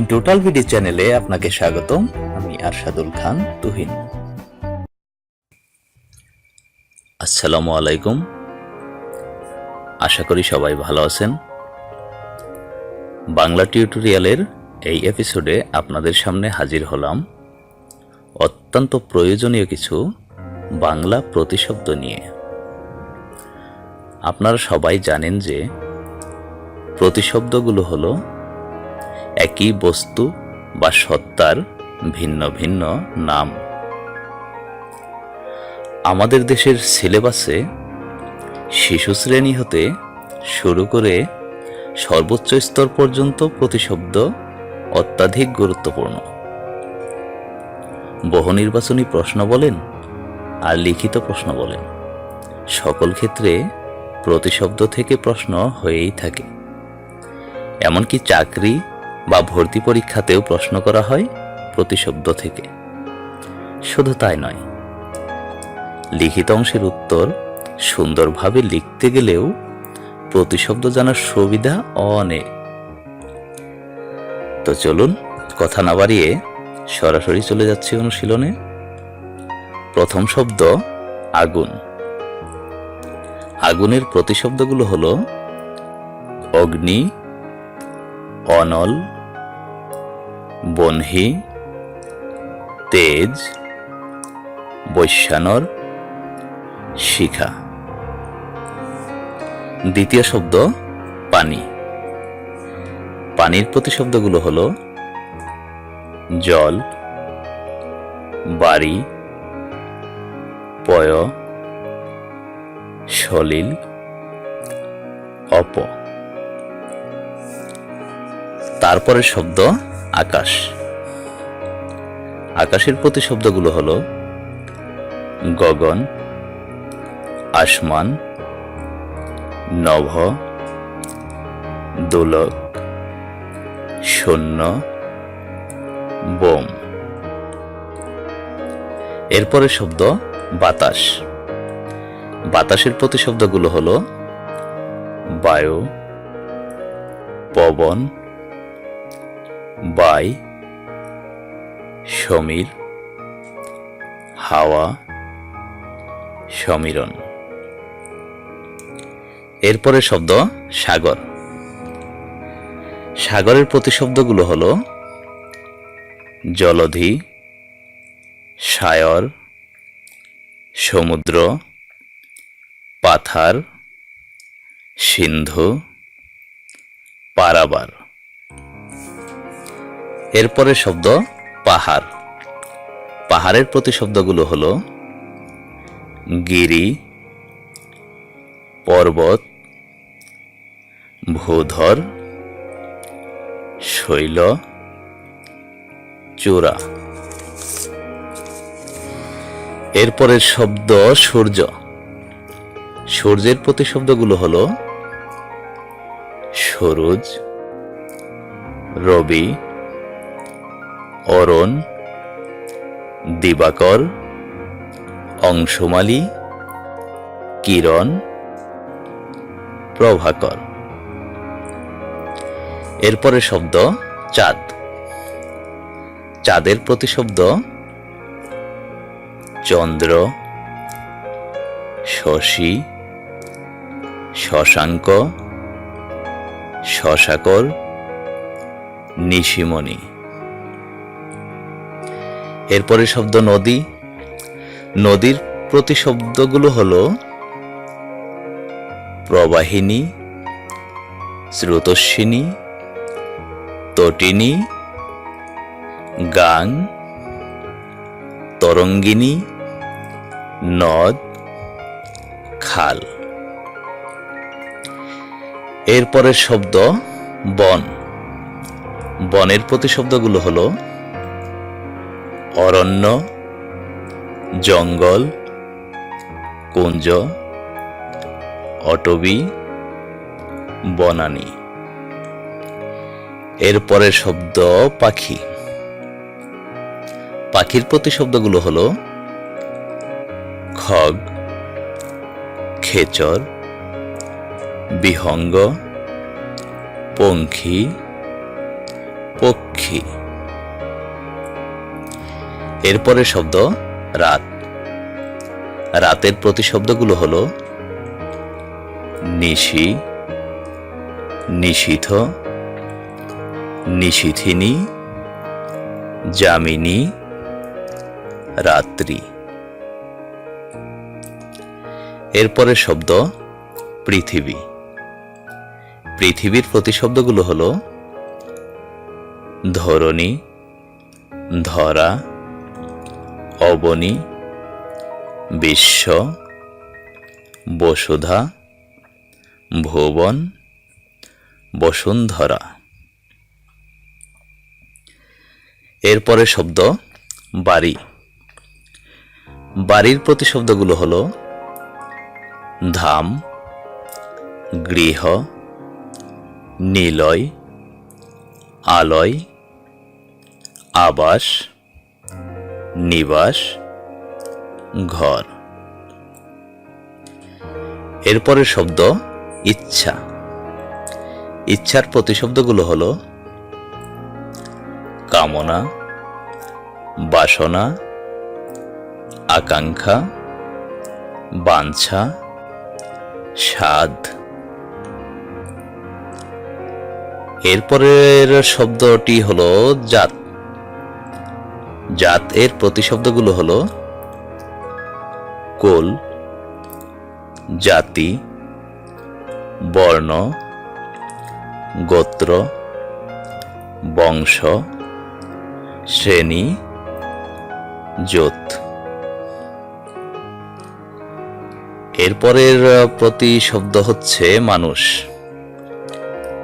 Total video চ্যানেলে আপনাকে স্বাগতম। আমি আরশাদুল খান তুহিন। আসসালামু আলাইকুম। আশা করি সবাই ভালো আছেন। বাংলা টিউটোরিয়ালের এই এপিসোডে আপনাদের সামনে হাজির হলাম অত্যন্ত প্রয়োজনীয় কিছু বাংলা প্রতিশব্দ নিয়ে। আপনারা সবাই জানেন যে প্রতিশব্দগুলো হলো একই বস্তু বা সত্তার ভিন্ন ভিন্ন নাম। আমাদের দেশের সিলেবাসে শিশু শ্রেণী হতে শুরু করে সর্বোচ্চ স্তর পর্যন্ত প্রতিশব্দ অত্যাধিক গুরুত্বপূর্ণ। বহু নির্বাচনী প্রশ্ন বলেন আর লিখিত প্রশ্ন বলেন, সকল ক্ষেত্রে প্রতিশব্দ থেকে প্রশ্ন হয়েই থাকে। এমনকি চাকরি বা ভর্তি পরীক্ষাতেও প্রশ্ন করা হয় প্রতিশব্দ থেকে। শুধু তাই নয়, লিখিত অংশের উত্তর সুন্দরভাবে লিখতে গেলেও প্রতিশব্দ জানার সুবিধা অনেক। তো চলুন কথা না বাড়িয়ে সরাসরি চলে যাচ্ছি অনুশীলনে। প্রথম শব্দ আগুন। আগুনের প্রতিশব্দগুলো হলো অগ্নি, অনল, বহ্নি, তেজ, বৈশ্যানর, শিখা। দ্বিতীয় শব্দ পানি। পানির প্রতিশব্দগুলো হলো জল, বাড়ি, পয়, সলিল, অপ। তারপরের শব্দ আকাশ। আকাশের প্রতিশব্দগুলো হলো গগন, আসমান, নভ, দোলক, শূন্য, বোম। এরপরের শব্দ বাতাস। বাতাসের প্রতিশব্দগুলো হলো বায়ু, পবন, বাই, সমীর, হাওয়া, সমীরণ। এরপরে শব্দ সাগর। সাগরের প্রতিশব্দগুলো হলো জলধি, সায়র, সমুদ্র, পাথার, সিন্ধু, পারাবার। এরপরে শব্দ পাহাড়। পাহাড়ের প্রতিশব্দগুলো হলো গিরি, পর্বত, ভূধর, শৈল, চূড়া। এরপরের শব্দ সূর্য। সূর্যের প্রতিশব্দগুলো হলো সরোজ, রবি, অরণ, দিবাকর, অংশমালী, কিরণ, প্রভাকর। এরপরে শব্দ চাঁদ। চাঁদের প্রতিশব্দ চন্দ্র, শশী, শশাঙ্ক, শশাকর, নিশিমণি। এরপরে শব্দ নদী। নদীর প্রতিশব্দগুলো হলো প্রবাহিনী, স্রোতস্বিনী, তটিনী, গাং, তরঙ্গিনী, নদ, খাল। এরপরের শব্দ বন। বনের প্রতিশব্দগুলো হলো অরণ্য, জঙ্গল, কুঞ্জ, অটবী, বনানী। এরপরের শব্দ পাখি। পাখির প্রতিশব্দগুলো হলো খগ, খেচর, বিহঙ্গ, পঙ্খী, পক্ষী। এরপরে শব্দ রাত। রাতের প্রতিশব্দগুলো হলো নিশি, নিশীথ, নিশীথিনী, যামিনী, রাত্রি। এরপরে শব্দ পৃথিবী। পৃথিবীর প্রতিশব্দগুলো হলো ধরণী, ধরা, অবনী, বিশ্ব, বসুধা, ভুবন, বসুন্ধরা। এরপরে শব্দ বাড়ি। বাড়ির প্রতিশব্দগুলো হলো ধাম, গৃহ, নিলয়, আলয়, আবাস, নিবাস, ঘর। এরপরের শব্দ ইচ্ছা। ইচ্ছার প্রতিশব্দগুলো হলো কামনা, বাসনা, আকাঙ্ক্ষা, বাঞ্ছা, স্বাদ। এরপরের শব্দটি হলো জাত। জাত এর প্রতিশব্দগুলো হলো কুল, জাতি, বর্ণ, গোত্র, বংশ, শ্রেণী, জাত। এরপরের প্রতিশব্দ হচ্ছে মানুষ।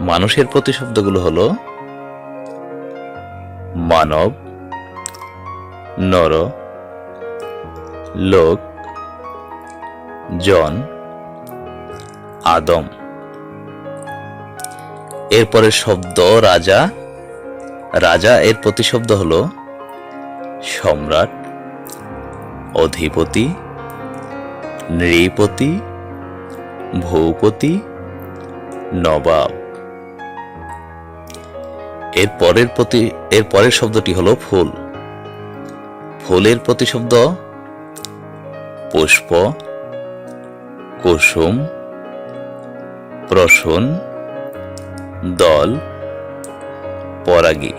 মানুষের প্রতিশব্দগুলো হলো মানব, নর, লোক, জন, আদম। এরপরের শব্দ রাজা। রাজা এর প্রতিশব্দ হলো সম্রাট, অধিপতি, নৃপতি, ভূপতি, নবাব। এরপরের শব্দটি হলো ফুল। ফুলের প্রতিশব্দ পুষ্প, কুসুম, প্রসূন, দল, পরাগী।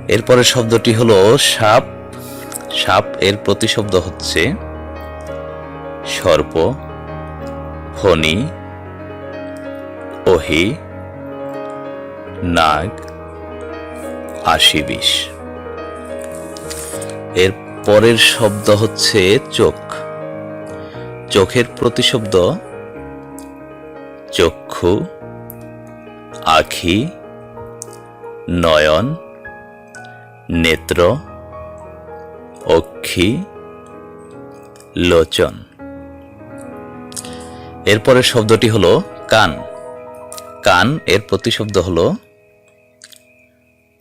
এরপরের শব্দটি হলো সাপ। সাপ এর প্রতিশব্দ হচ্ছে সর্প, ফণী, ওহি, নাগ, আশিবিশ। এর পরের শব্দ হচ্ছে চোখ। চোখের প্রতিশব্দ চক্ষু, আখি, নয়ন, নেত্র, অক্ষি, লোচন। এরপরের শব্দটি হলো কান। কান এর প্রতিশব্দ হলো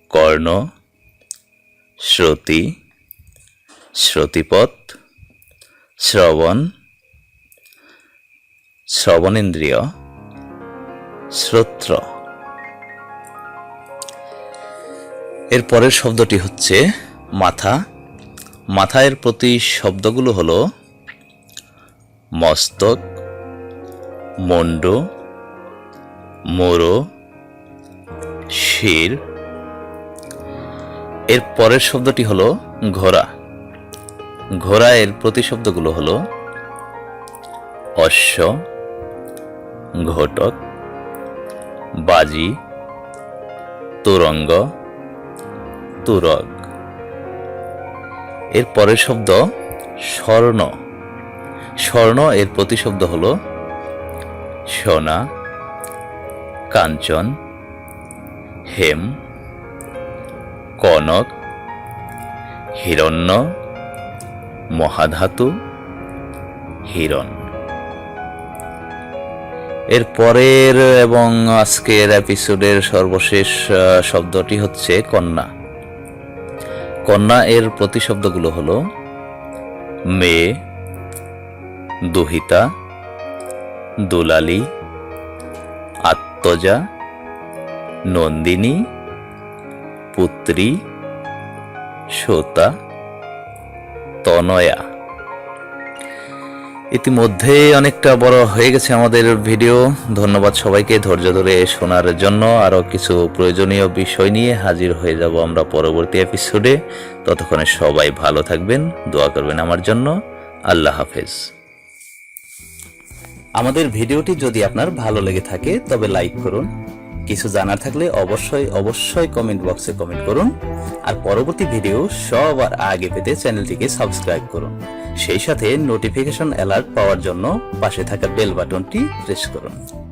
কর্ণ, শ্রুতি, শ্রুতিপথ, শ্রবণ, শ্রবণেন্দ্রিয়, শ্রোত্র। এর পরের শব্দটি হচ্ছে মাথা। মাথা এর প্রতিশব্দগুলো হলো মস্তক, মুন্ডু, মোরো, শির। এর পরের শব্দটি হলো ঘোড়া। ঘোড়া এর প্রতিশব্দগুলো হলো অশ্ব, ঘটক, বাজি, তুরঙ্গ, তুরগ। এর পরের শব্দ স্বর্ণ। স্বর্ণ এর প্রতিশব্দ হলো সোনা, কাঞ্চন, হেম, কনক, হিরণ্য, মহাধাতু, হিরণ। এর পরের এবং আজকের এপিসোডের সর্বশেষ শব্দটি হচ্ছে কন্যা। কন্যা এর প্রতিশব্দগুলো হলো মেয়ে, দুহিতা, দুলালী, আত্মজা, নন্দিনী, পুত্রী, সোতা, তনয়া। ইতিমধ্যে অনেকটা বড় হয়ে গেছে আমাদের ভিডিও। ধন্যবাদ সবাইকে ধৈর্য ধরে শোনার জন্য। আরও কিছু প্রয়োজনীয় বিষয় নিয়ে হাজির হয়ে যাব আমরা পরবর্তী এপিসোডে। ততক্ষণে সবাই ভালো থাকবেন, দোয়া করবেন আমার জন্য। আল্লাহ হাফেজ। আমাদের ভিডিওটি যদি আপনার ভালো লেগে থাকে তবে লাইক করুন। কিছু জানার থাকলে অবশ্যই কমেন্ট বক্সে কমেন্ট করুন। আর পরবর্তী ভিডিও সবার আগে পেতে চ্যানেলটিকে সাবস্ক্রাইব করুন। সেই সাথে নোটিফিকেশন অ্যালার্ট পাওয়ার জন্য পাশে থাকা বেল বাটনটি প্রেস করুন।